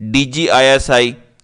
DG ISI,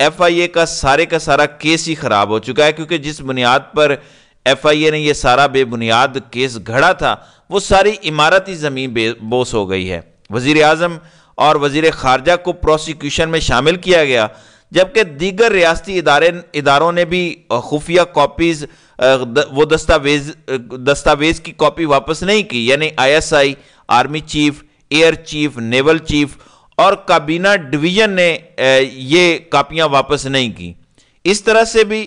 F آئی اے کا سارا case he خراب ہو چکا ہے، کیونکہ جس بنیاد پر ایف آئی اے نے یہ سارا بے بنیاد کیس گھڑا تھا وہ ساری عمارت ہی زمین بے بوس ہو گئی ہے۔ وزیر اعظم اور وزیر خارجہ کو پروسیکیوشن میں شامل کیا گیا، جبکہ دیگر ریاستی اداروں نے بھی خفیہ کاپیز وہ دستاویز کی کاپی واپس نہیں کی، یعنی I S I, army chief, air chief, naval chief اور کابینہ ڈویژن نے یہ کاپیاں واپس نہیں کی۔ اس طرح سے بھی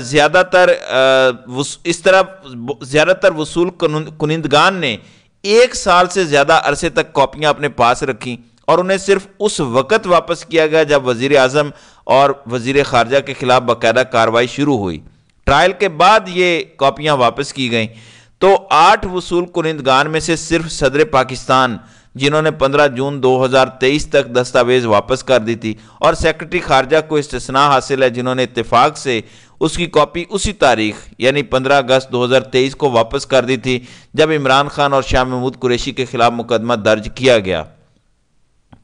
زیادہ تر وصول کنندگان نے 1 سال سے زیادہ عرصے تک کاپیاں اپنے پاس رکھیں اور انہیں صرف اس وقت واپس کیا گیا جب وزیر اعظم اور وزیر خارجہ کے خلاف باقاعدہ کارروائی شروع ہوئی۔ ٹرائل کے بعد یہ کاپیاں واپس کی گئیں، تو 8 وصول کنندگان میں سے صرف صدر پاکستان، جنہوں نے 15 جون 2023 تک دستاویز واپس کر دی تھی، اور سیکرٹری خارجہ کو استثناء حاصل ہے، جنہوں نے اتفاق سے اس کی کاپی اسی تاریخ یعنی 15 اگست 2023 کو واپس کر دی تھی جب عمران خان اور شاہ محمود قریشی کے خلاف مقدمہ درج کیا گیا۔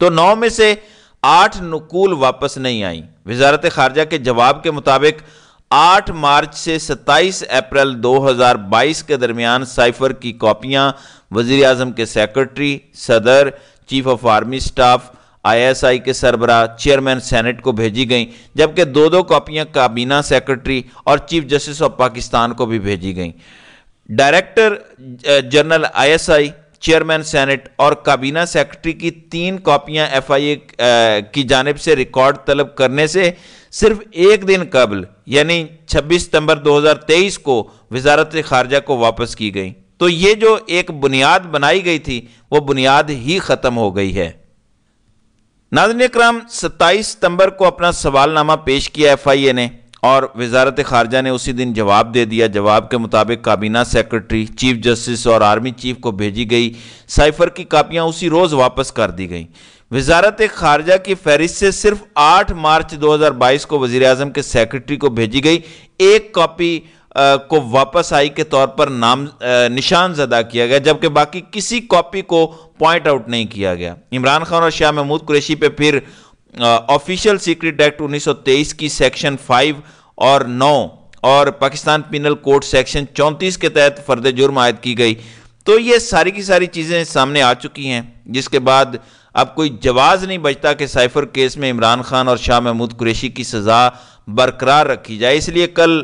تو 9 میں سے 8 نقول واپس نہیں آئیں۔ وزارت خارجہ کے جواب کے مطابق 8 مارچ سے 27 اپریل 2022 کے درمیان سائفر کی کاپیاں وزیر اعظم کے سیکرٹری، صدر، chief of army staff, I S I کے سربراہ، چیئرمین سینٹ کو بھیجی گئیں، جبکہ 2 کاپیاں کابینہ سیکرٹری اور چیف جسٹس آف پاکستان کو بھی بھیجی گئیں۔ Director general I S I, chairman senate اور کابینہ سیکرٹری کی 3 کاپیاں ایف آئی اے کی جانب سے ریکارڈ طلب کرنے سے صرف 1 دن قبل یعنی 26 ستمبر 2023 کو وزارت خارجہ کو واپس کی گئی۔ تو یہ جو ایک بنیاد بنائی گئی تھی وہ بنیاد ہی ختم ہو گئی ہے۔ ناظرین اکرام، 27 ستمبر کو اپنا سوال نامہ پیش کیا ایف آئی اے نے اور وزارت خارجہ نے اسی دن جواب دے دیا۔ جواب کے مطابق کابینہ سیکرٹری، چیف جسٹس اور آرمی چیف کو بھیجی گئی سائفر کی کاپیاں اسی روز واپس کر دی گئیں۔ وزارت خارجہ کی فہرست سے صرف 8 مارچ 2022 کو وزیر اعظم کے سیکرٹری کو بھیجی گئی 1 کاپی کو واپس آئی کے طور پر نشان زدہ کیا گیا، جبکہ باقی کسی کاپی کو پوائنٹ آؤٹ نہیں کیا گیا۔ عمران خان اور شاہ محمود قریشی پہ پھر آفیشل سیکرٹ ایکٹ 1923 کی سیکشن 5 اور 9 اور پاکستان پینل کوڈ سیکشن 34 کے تحت فرد جرم عائد کی گئی۔ تو یہ ساری کی ساری چیزیں سامنے آ چکی ہیں، جس کے بعد اب کوئی جواز نہیں بچتا کہ سائفر کیس میں عمران خان اور شاہ محمود قریشی کی سزا برقرار رکھی جائے۔ اس لیے کل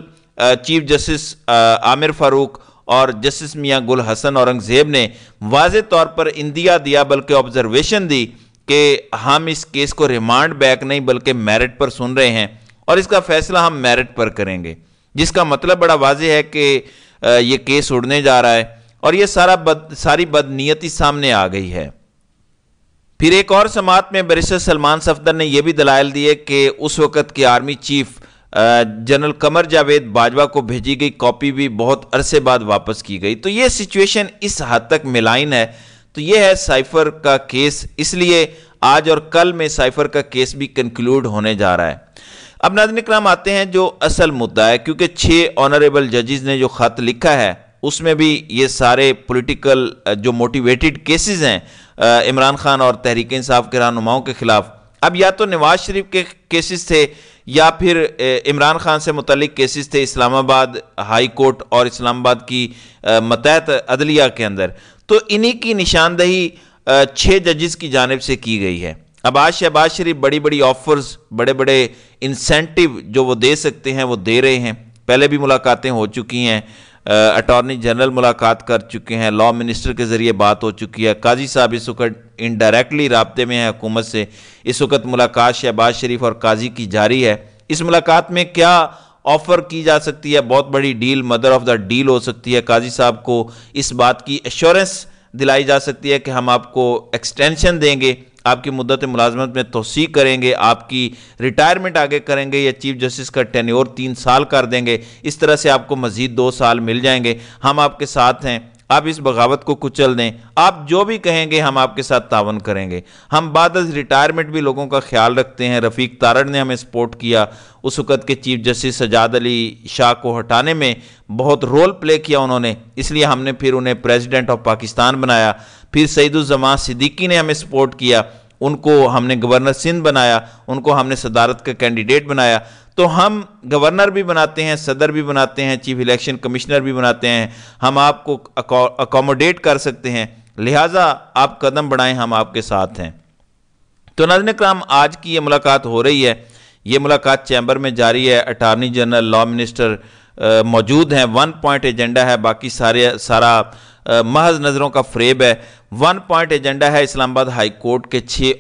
چیف جسٹس عامر فاروق اور جسٹس میاں گل حسن اورنگزیب نے واضح طور پر اندیا دیا، بلکہ آبزرویشن دی کہ ہم اس کیس کو ریمانڈ بیک نہیں بلکہ میرٹ پر سن رہے ہیں اور اس کا فیصلہ ہم میرٹ پر کریں گے، جس کا مطلب بڑا واضح ہے کہ یہ کیس اڑنے جا رہا ہے اور یہ ساری بدنیتی سامنے آ گئی ہے۔ پھر ایک اور سماعت میں بیرسٹر سلمان صفدر نے یہ بھی دلائل دیے کہ اس وقت کے army chief general Qamar Javed Bajwa کو بھیجی گئی کاپی بھی بہت عرصے بعد واپس کی گئی۔ تو یہ سچویشن اس حد تک ملائن ہے۔ تو یہ ہے سائفر کا کیس، اس لیے آج اور کل میں سائفر کا کیس بھی کنکلوڈ ہونے جا رہا ہے۔ اب ناظرین اکرام آتے ہیں جو اصل مدعا ہے، کیونکہ 6 آنریبل ججز نے جو خط لکھا ہے اس میں بھی یہ سارے پولیٹیکل جو موٹیویٹڈ کیسز ہیں عمران خان اور تحریک انصاف کے رہنماؤں کے خلاف، اب یا تو نواز شریف کے کیسز تھے یا پھر عمران خان سے متعلق کیسز تھے اسلام آباد ہائی کورٹ اور اسلام آباد کی ماتحت عدلیہ کے اندر۔ تو انہی کی نشاندہی 6 ججز کی جانب سے کی گئی ہے۔ اب آج شہباز شریف بڑی بڑی آفرز، بڑے بڑے انسینٹیو جو وہ دے سکتے ہیں وہ دے رہے ہیں۔ پہلے بھی ملاقاتیں ہو چکی ہیں، اٹارنی جنرل ملاقات کر چکے ہیں، لا منسٹر کے ذریعے بات ہو چکی ہے، قاضی صاحب اس وقت انڈائریکٹلی رابطے میں ہیں حکومت سے۔ اس وقت ملاقات شہباز شریف اور قاضی کی جاری ہے۔ اس ملاقات میں کیا آفر کی جا سکتی ہے؟ بہت بڑی deal, mother of the deal ہو سکتی ہے۔ قاضی صاحب کو اس بات کی ایشورنس دلائی جا سکتی ہے کہ ہم آپ کو ایکسٹینشن دیں گے، آپ کی مدت ملازمت میں توسیع کریں گے، آپ کی ریٹائرمنٹ آگے کریں گے، یا چیف جسٹس کا ٹینیور 3 سال کر دیں گے، اس طرح سے آپ کو مزید 2 سال مل جائیں گے، ہم آپ کے ساتھ ہیں، آپ اس بغاوت کو کچل دیں، آپ جو بھی کہیں گے ہم آپ کے ساتھ تعاون کریں گے۔ ہم بعد از ریٹائرمنٹ بھی لوگوں کا خیال رکھتے ہیں۔ رفیق تارڑ نے ہمیں سپورٹ کیا، اس وقت کے چیف جسٹس سجاد علی شاہ کو ہٹانے میں بہت رول پلے کیا انہوں نے، اس لیے ہم نے پھر انہیں پریزیڈنٹ آف پاکستان بنایا۔ پھر سعید الزمان صدیقی نے ہمیں سپورٹ کیا، ان کو ہم نے گورنر سندھ بنایا، ان کو ہم نے صدارت کا کینڈیڈیٹ بنایا، تو ہم گورنر بھی بناتے ہیں، صدر بھی بناتے ہیں، چیف الیکشن کمشنر بھی بناتے ہیں، ہم آپ کو اکوموڈیٹ کر سکتے ہیں، لہٰذا آپ قدم بڑھائیں، ہم آپ کے ساتھ ہیں۔ تو ناظرین کرام، آج کی یہ ملاقات ہو رہی ہے، یہ ملاقات چیمبر میں جاری ہے، اٹارنی جنرل، لا منسٹر موجود ہیں، 1 پوائنٹ ایجنڈا ہے، باقی سارا محض نظروں کا فریب ہے۔ 1 پوائنٹ ایجنڈا ہے اسلام آباد ہائی کورٹ کے 6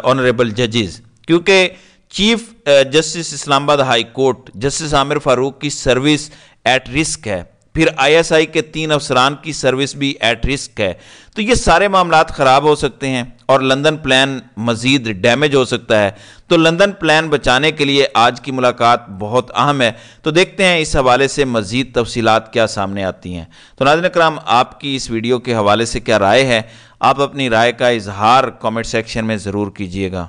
آنریبل ججز، کیونکہ چیف جسٹس اسلام آباد ہائی کورٹ جسٹس عامر فاروق کی سروس ایٹ رسک ہے، پھر ISI کے 3 افسران کی سروس بھی ایٹ رسک ہے، تو یہ سارے معاملات خراب ہو سکتے ہیں اور لندن پلان مزید ڈیمیج ہو سکتا ہے۔ تو لندن پلان بچانے کے لیے آج کی ملاقات بہت اہم ہے، تو دیکھتے ہیں اس حوالے سے مزید تفصیلات کیا سامنے آتی ہیں۔ تو ناظرین کرام، آپ کی اس ویڈیو کے حوالے سے کیا رائے ہے؟ آپ اپنی رائے کا اظہار کامنٹ سیکشن میں ضرور کیجیے گا۔